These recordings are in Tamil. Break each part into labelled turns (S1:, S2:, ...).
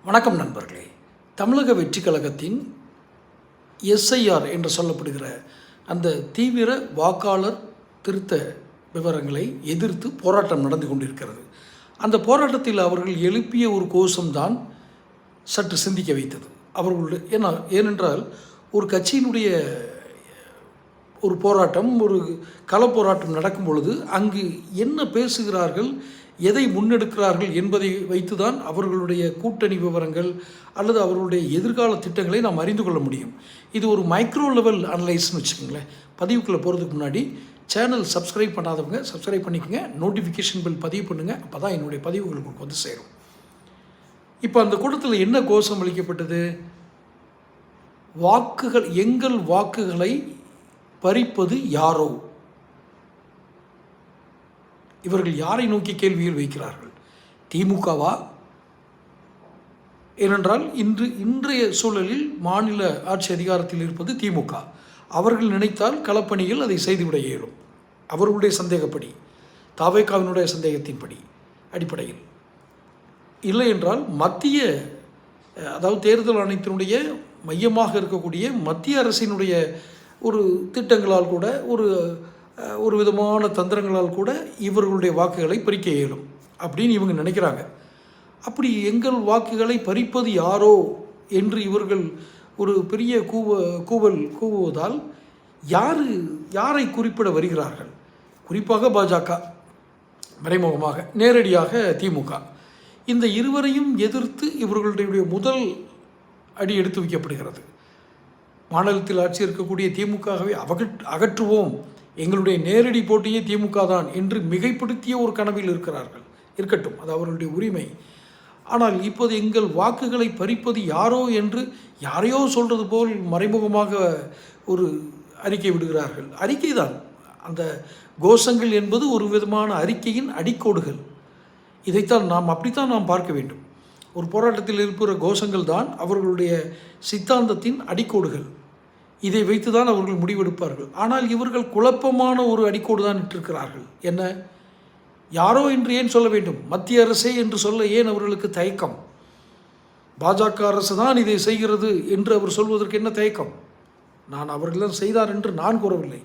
S1: வணக்கம் நண்பர்களே. தமிழக வெற்றி கழகத்தின் எஸ்ஐஆர் என்று சொல்லப்படுகிற அந்த தீவிர வாக்காளர் திருத்த விவரங்களை எதிர்த்து போராட்டம் நடந்து கொண்டிருக்கிறது. அந்த போராட்டத்தில் அவர்கள் எழுப்பிய ஒரு கோஷம்தான் சற்று சிந்திக்க வைத்தது. அவர்களுடைய ஏனென்றால் ஒரு கட்சியினுடைய ஒரு போராட்டம், ஒரு களப்போராட்டம் நடக்கும் பொழுது அங்கு என்ன பேசுகிறார்கள், எதை முன்னெடுக்கிறார்கள் என்பதை வைத்துதான் அவர்களுடைய கூட்டணி விவரங்கள் அல்லது அவர்களுடைய எதிர்கால திட்டங்களை நாம் அறிந்து கொள்ள முடியும். இது ஒரு மைக்ரோ லெவல் அனலைஸ்னு வச்சுக்கோங்களேன். பதிவுக்குள்ளே போகிறதுக்கு முன்னாடி சேனல் சப்ஸ்கிரைப் பண்ணாதவங்க சப்ஸ்கிரைப் பண்ணிக்கோங்க, நோட்டிஃபிகேஷன் பில் பதிவு பண்ணுங்கள். அப்போ தான் என்னுடைய பதிவுகள் உங்களுக்கு வந்து சேரும். இப்போ அந்த கூட்டத்தில் என்ன கோஷம் அளிக்கப்பட்டது? வாக்குகள், எங்கள் வாக்குகளை பறிப்பது யாரோ? இவர்கள் யாரை நோக்கி கேள்விகள் வைக்கிறார்கள்? திமுகவா? ஏனென்றால் இன்றைய சூழலில் மாநில ஆட்சி அதிகாரத்தில் இருப்பது திமுக. அவர்கள் நினைத்தால் களப்பணியில் அதை செய்துவிட இயலும். அவர்களுடைய சந்தேகப்படி, தாவேகாவினுடைய சந்தேகத்தின்படி அடிப்படையில். இல்லை என்றால் மத்திய, அதாவது தேர்தல் ஆணையத்தினுடைய மையமாக இருக்கக்கூடிய மத்திய அரசினுடைய ஒரு திட்டங்களால் கூட, ஒரு விதமான தந்திரங்களால் கூட இவர்களுடைய வாக்குகளை பறிக்க இயலும் அப்படின்னு இவங்க நினைக்கிறாங்க. அப்படி எங்கள் வாக்குகளை பறிப்பது யாரோ என்று இவர்கள் ஒரு பெரிய கூவுவதால் யாரை குறிப்பிட வருகிறார்கள்? குறிப்பாக பாஜக, மறைமுகமாக, நேரடியாக திமுக. இந்த இருவரையும் எதிர்த்து இவர்களுடைய முதல் அடி எடுத்து வைக்கப்படுகிறது. மாநிலத்தில் ஆட்சி இருக்கக்கூடிய திமுகவை அகற்றுவோம், எங்களுடைய நேரடி போட்டியே திமுக தான் என்று மிகைப்படுத்திய ஒரு கனவில் இருக்கிறார்கள். இருக்கட்டும், அது அவர்களுடைய உரிமை. ஆனால் இப்போது எங்கள் வாக்குகளை பறிப்பது யாரோ என்று யாரையோ சொல்கிறது போல் மறைமுகமாக ஒரு அறிக்கை விடுகிறார்கள். அறிக்கை தான். அந்த கோஷங்கள் என்பது ஒரு விதமான அறிக்கையின் அடிக்கோடுகள். இதைத்தான் அப்படித்தான் நாம் பார்க்க வேண்டும். ஒரு போராட்டத்தில் இருக்கிற கோஷங்கள் தான் அவர்களுடைய சித்தாந்தத்தின் அடிக்கோடுகள். இதை வைத்து தான் அவர்கள் முடிவெடுப்பார்கள். ஆனால் இவர்கள் குழப்பமான ஒரு அடிக்கோடு தான் இட்டிருக்கிறார்கள். என்ன? யாரோ என்று ஏன் சொல்ல வேண்டும்? மத்திய அரசே என்று சொல்ல ஏன் அவர்களுக்கு தயக்கம்? பாஜக அரசு தான் இதை செய்கிறது என்று அவர் சொல்வதற்கு என்ன தயக்கம்? நான் அவர்கள்தான் செய்தார் என்று நான் கூறவில்லை.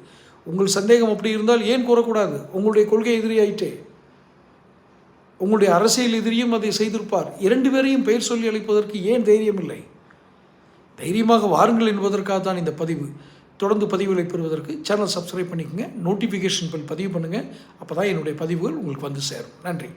S1: உங்கள் சந்தேகம் அப்படி இருந்தால் ஏன் கூறக்கூடாது? உங்களுடைய கொள்கை எதிரியாயிற்றே. உங்களுடைய அரசியல் எதிரியும் அதை செய்திருப்பார். 2 பேரையும் பெயர் சொல்லி அழைப்பதற்கு ஏன் தைரியம் இல்லை? தைரியமாக வாருங்கள் என்பதற்காக தான் இந்த பதிவு. தொடர்ந்து பதிவுகளை பெறுவதற்கு சேனல் சப்ஸ்கிரைப் பண்ணிக்கோங்க, நோட்டிஃபிகேஷன் பில் பதிவு பண்ணுங்கள். அப்போ தான் என்னுடைய பதிவுகள் உங்களுக்கு வந்து சேரும். நன்றி.